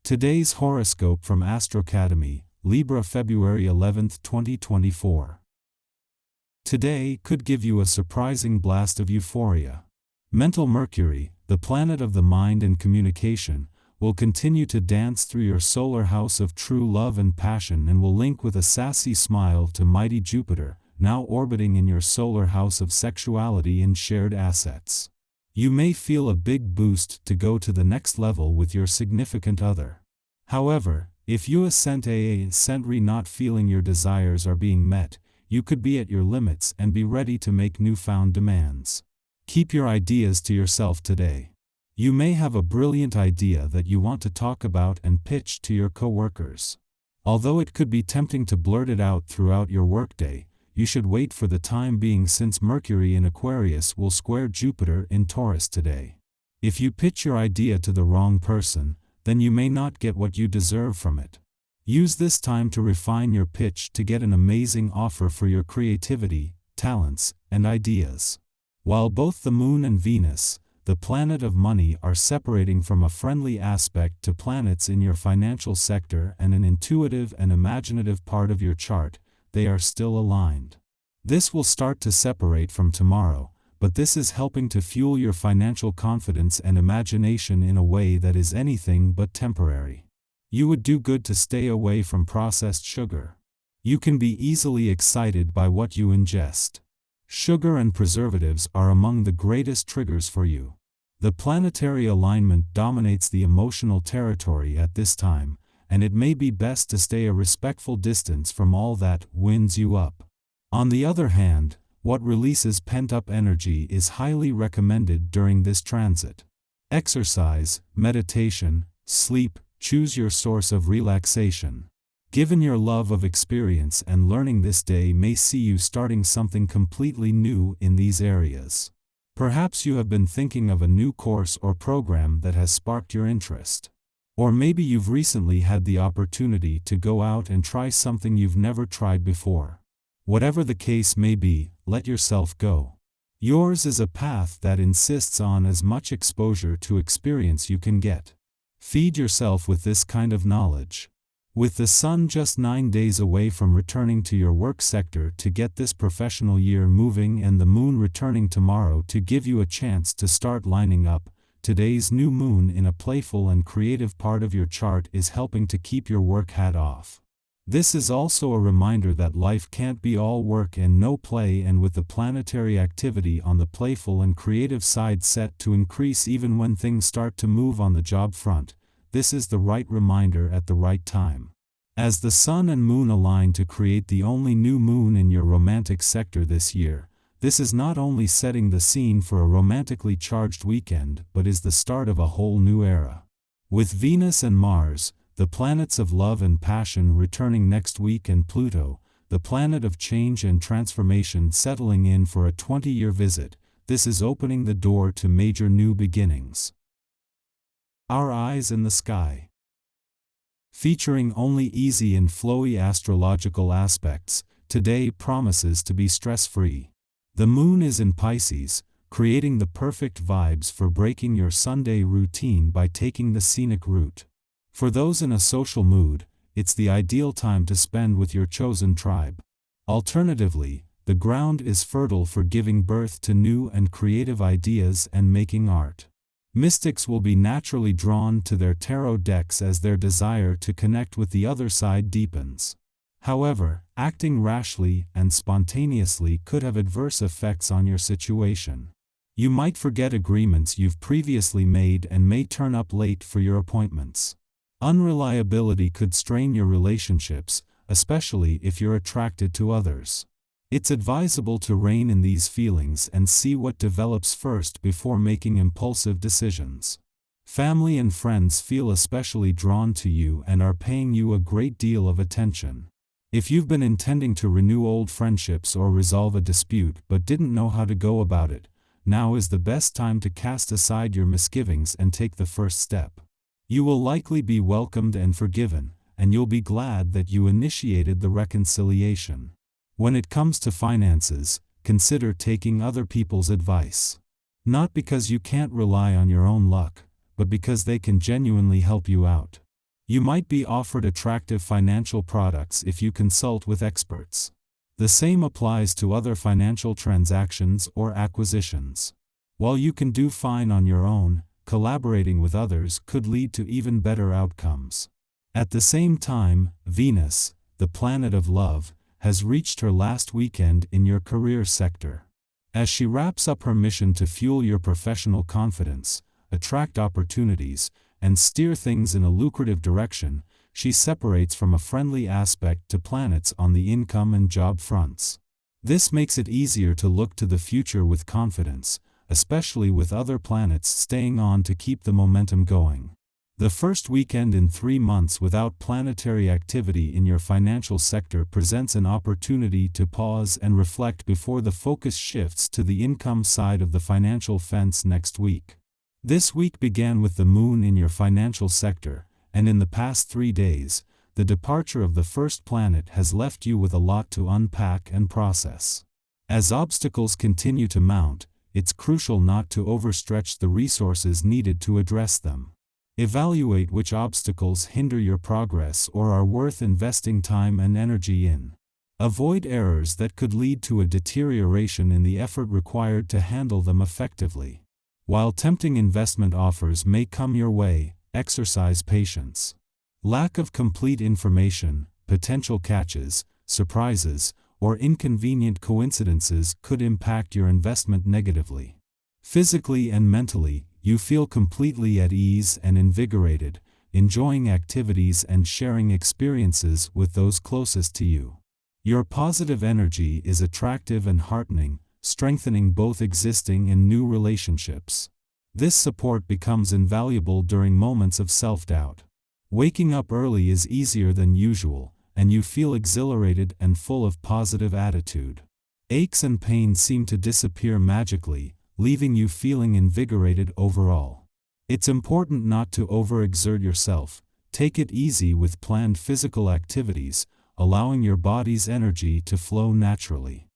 Today's horoscope from Astrocademy, Libra February 11th, 2024. Today could give you a surprising blast of euphoria. Mental Mercury, the planet of the mind and communication, will continue to dance through your solar house of true love and passion and will link with a sassy smile to mighty Jupiter, now orbiting in your solar house of sexuality and shared assets. You may feel a big boost to go to the next level with your significant other. However, if you are not feeling your desires are being met, you could be at your limits and be ready to make newfound demands. Keep your ideas to yourself today. You may have a brilliant idea that you want to talk about and pitch to your coworkers. Although it could be tempting to blurt it out throughout your workday, you should wait for the time being since Mercury in Aquarius will square Jupiter in Taurus today. If you pitch your idea to the wrong person, then you may not get what you deserve from it. Use this time to refine your pitch to get an amazing offer for your creativity, talents, and ideas. While both the Moon and Venus, the planet of money, are separating from a friendly aspect to planets in your financial sector and an intuitive and imaginative part of your chart, they are still aligned. This will start to separate from tomorrow, but this is helping to fuel your financial confidence and imagination in a way that is anything but temporary. You would do good to stay away from processed sugar. You can be easily excited by what you ingest. Sugar and preservatives are among the greatest triggers for you. The planetary alignment dominates the emotional territory at this time, and it may be best to stay a respectful distance from all that winds you up. On the other hand, what releases pent-up energy is highly recommended during this transit. Exercise, meditation, sleep, choose your source of relaxation. Given your love of experience and learning, this day may see you starting something completely new in these areas. Perhaps you have been thinking of a new course or program that has sparked your interest. Or maybe you've recently had the opportunity to go out and try something you've never tried before. Whatever the case may be, let yourself go. Yours is a path that insists on as much exposure to experience you can get. Feed yourself with this kind of knowledge. With the sun just 9 days away from returning to your work sector to get this professional year moving and the moon returning tomorrow to give you a chance to start lining up, today's new moon in a playful and creative part of your chart is helping to keep your work hat off. This is also a reminder that life can't be all work and no play, and with the planetary activity on the playful and creative side set to increase even when things start to move on the job front, this is the right reminder at the right time. As the sun and moon align to create the only new moon in your romantic sector this year, this is not only setting the scene for a romantically charged weekend but is the start of a whole new era. With Venus and Mars, the planets of love and passion, returning next week, and Pluto, the planet of change and transformation, settling in for a 20-year visit, this is opening the door to major new beginnings. Our Eyes in the Sky. Featuring only easy and flowy astrological aspects, today promises to be stress-free. The moon is in Pisces, creating the perfect vibes for breaking your Sunday routine by taking the scenic route. For those in a social mood, it's the ideal time to spend with your chosen tribe. Alternatively, the ground is fertile for giving birth to new and creative ideas and making art. Mystics will be naturally drawn to their tarot decks as their desire to connect with the other side deepens. However, acting rashly and spontaneously could have adverse effects on your situation. You might forget agreements you've previously made and may turn up late for your appointments. Unreliability could strain your relationships, especially if you're attracted to others. It's advisable to rein in these feelings and see what develops first before making impulsive decisions. Family and friends feel especially drawn to you and are paying you a great deal of attention. If you've been intending to renew old friendships or resolve a dispute but didn't know how to go about it, now is the best time to cast aside your misgivings and take the first step. You will likely be welcomed and forgiven, and you'll be glad that you initiated the reconciliation. When it comes to finances, consider taking other people's advice. Not because you can't rely on your own luck, but because they can genuinely help you out. You might be offered attractive financial products if you consult with experts. The same applies to other financial transactions or acquisitions. While you can do fine on your own, collaborating with others could lead to even better outcomes. At the same time, Venus, the planet of love, has reached her last weekend in your career sector. As she wraps up her mission to fuel your professional confidence, attract opportunities, and steer things in a lucrative direction, she separates from a friendly aspect to planets on the income and job fronts. This makes it easier to look to the future with confidence, especially with other planets staying on to keep the momentum going. The first weekend in 3 months without planetary activity in your financial sector presents an opportunity to pause and reflect before the focus shifts to the income side of the financial fence next week. This week began with the moon in your financial sector, and in the past 3 days, the departure of the first planet has left you with a lot to unpack and process. As obstacles continue to mount, it's crucial not to overstretch the resources needed to address them. Evaluate which obstacles hinder your progress or are worth investing time and energy in. Avoid errors that could lead to a deterioration in the effort required to handle them effectively. While tempting investment offers may come your way, exercise patience. Lack of complete information, potential catches, surprises, or inconvenient coincidences could impact your investment negatively. Physically and mentally, you feel completely at ease and invigorated, enjoying activities and sharing experiences with those closest to you. Your positive energy is attractive and heartening, strengthening both existing and new relationships. This support becomes invaluable during moments of self-doubt. Waking up early is easier than usual, and you feel exhilarated and full of positive attitude. Aches and pains seem to disappear magically, leaving you feeling invigorated overall. It's important not to overexert yourself. Take it easy with planned physical activities, allowing your body's energy to flow naturally.